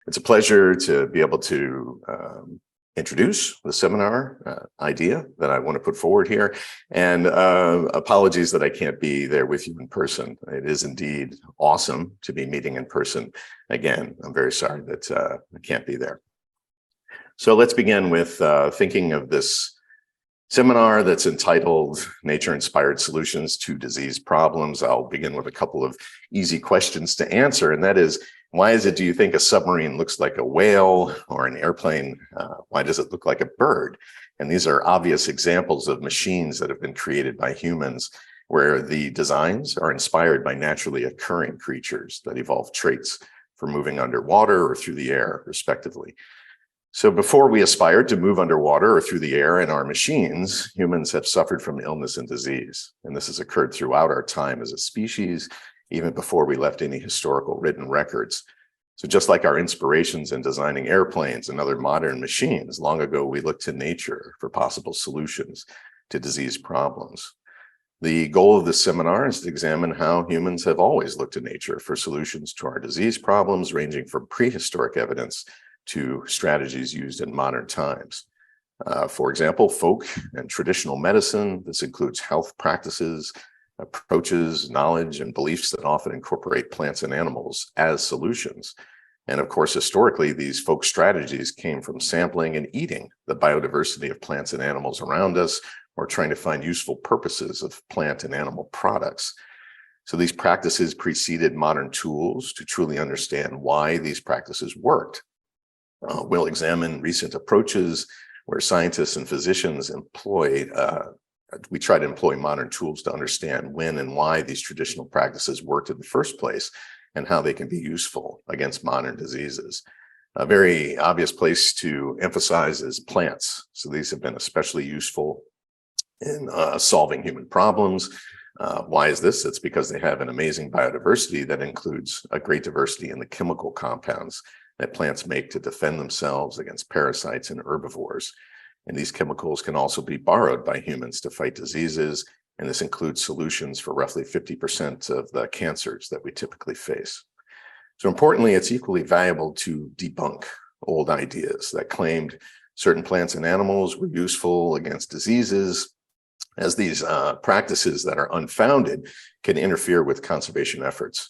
It's a pleasure to be able to introduce the seminar idea that I want to put forward here. And apologies that I can't be there with you in person. It is indeed awesome to be meeting in person again. I'm very sorry that I can't be there. So let's begin with thinking of this seminar that's entitled Nature-Inspired Solutions to Disease Problems. I'll begin with a couple of easy questions to answer, and that is, why is it, do you think a submarine looks like a whale, or an airplane? Why does it look like a bird? And these are obvious examples of machines that have been created by humans where the designs are inspired by naturally occurring creatures that evolve traits for moving underwater or through the air, respectively. So before we aspired to move underwater or through the air in our machines, humans have suffered from illness and disease. And this has occurred throughout our time as a species, even before we left any historical written records. So just like our inspirations in designing airplanes and other modern machines, long ago we looked to nature for possible solutions to disease problems. The goal of this seminar is to examine how humans have always looked to nature for solutions to our disease problems, ranging from prehistoric evidence to strategies used in modern times. For example, folk and traditional medicine. This includes health practices, approaches, knowledge, and beliefs that often incorporate plants and animals as solutions. And of course, historically, these folk strategies came from sampling and eating the biodiversity of plants and animals around us, or trying to find useful purposes of plant and animal products. So these practices preceded modern tools to truly understand why these practices worked. We'll examine recent approaches where scientists and physicians we try to employ modern tools to understand when and why these traditional practices worked in the first place and how they can be useful against modern diseases. A very obvious place to emphasize is plants. So these have been especially useful in solving human problems. Why is this? It's because they have an amazing biodiversity that includes a great diversity in the chemical compounds that plants make to defend themselves against parasites and herbivores. And these chemicals can also be borrowed by humans to fight diseases, and this includes solutions for roughly 50% of the cancers that we typically face. So importantly, it's equally valuable to debunk old ideas that claimed certain plants and animals were useful against diseases, as these practices that are unfounded can interfere with conservation efforts.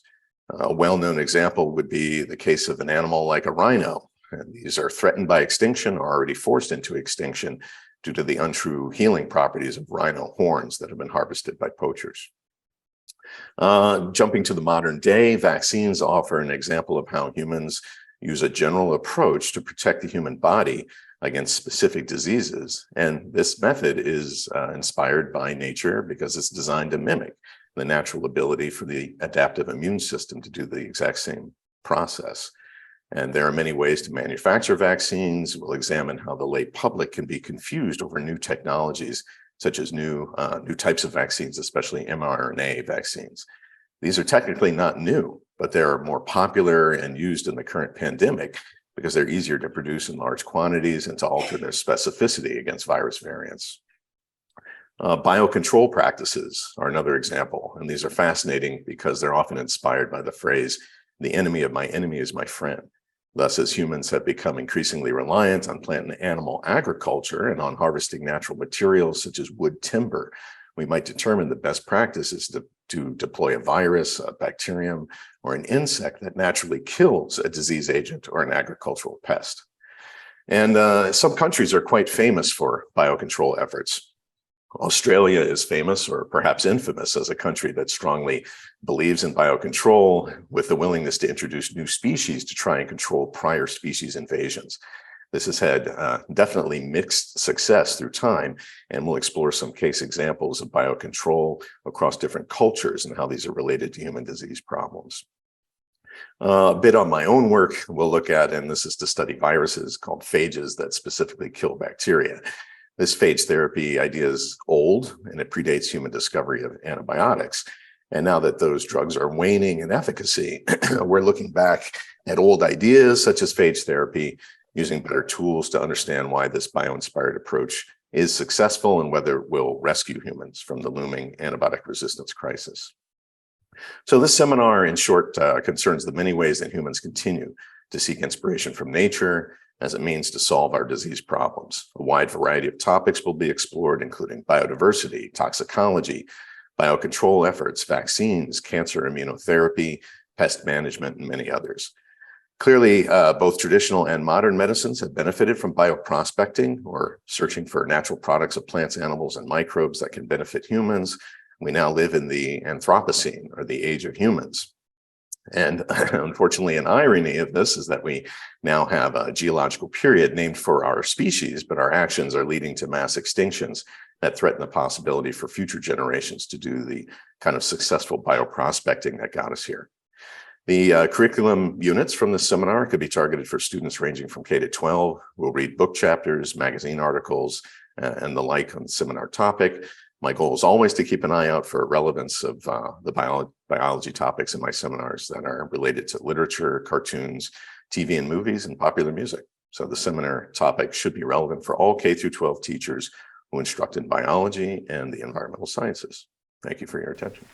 A well-known example would be the case of an animal like a rhino. And these are threatened by extinction or already forced into extinction due to the untrue healing properties of rhino horns that have been harvested by poachers. Jumping to the modern day, vaccines offer an example of how humans use a general approach to protect the human body against specific diseases. And this method is inspired by nature because it's designed to mimic the natural ability for the adaptive immune system to do the exact same process. And there are many ways to manufacture vaccines. We'll examine how the lay public can be confused over new technologies, such as new types of vaccines, especially mRNA vaccines. These are technically not new, but they're more popular and used in the current pandemic because they're easier to produce in large quantities and to alter their specificity against virus variants. Biocontrol practices are another example, and these are fascinating because they're often inspired by the phrase, "The enemy of my enemy is my friend." Thus, as humans have become increasingly reliant on plant and animal agriculture and on harvesting natural materials such as wood timber, we might determine the best practice is to deploy a virus, a bacterium, or an insect that naturally kills a disease agent or an agricultural pest. And some countries are quite famous for biocontrol efforts. Australia is famous, or perhaps infamous, as a country that strongly believes in biocontrol with the willingness to introduce new species to try and control prior species invasions. This has had definitely mixed success through time, and we'll explore some case examples of biocontrol across different cultures and how these are related to human disease problems. A bit on my own work we'll look at, and this is to study viruses called phages that specifically kill bacteria. This phage therapy idea is old, and it predates human discovery of antibiotics. And now that those drugs are waning in efficacy, we're looking back at old ideas such as phage therapy, using better tools to understand why this bio-inspired approach is successful and whether it will rescue humans from the looming antibiotic resistance crisis. So this seminar, in short, concerns the many ways that humans continue to seek inspiration from nature as a means to solve our disease problems. A wide variety of topics will be explored, including biodiversity, toxicology, biocontrol efforts, vaccines, cancer immunotherapy, pest management, and many others. Clearly, both traditional and modern medicines have benefited from bioprospecting, or searching for natural products of plants, animals, and microbes that can benefit humans. We now live in the Anthropocene, or the age of humans. And unfortunately, an irony of this is that we now have a geological period named for our species, but our actions are leading to mass extinctions that threaten the possibility for future generations to do the kind of successful bioprospecting that got us here. The curriculum units from this seminar could be targeted for students ranging from K to 12. We'll read book chapters, magazine articles, and the like on the seminar topic. My goal is always to keep an eye out for relevance of the biology topics in my seminars that are related to literature, cartoons, TV and movies, and popular music. So the seminar topic should be relevant for all K through 12 teachers who instruct in biology and the environmental sciences. Thank you for your attention.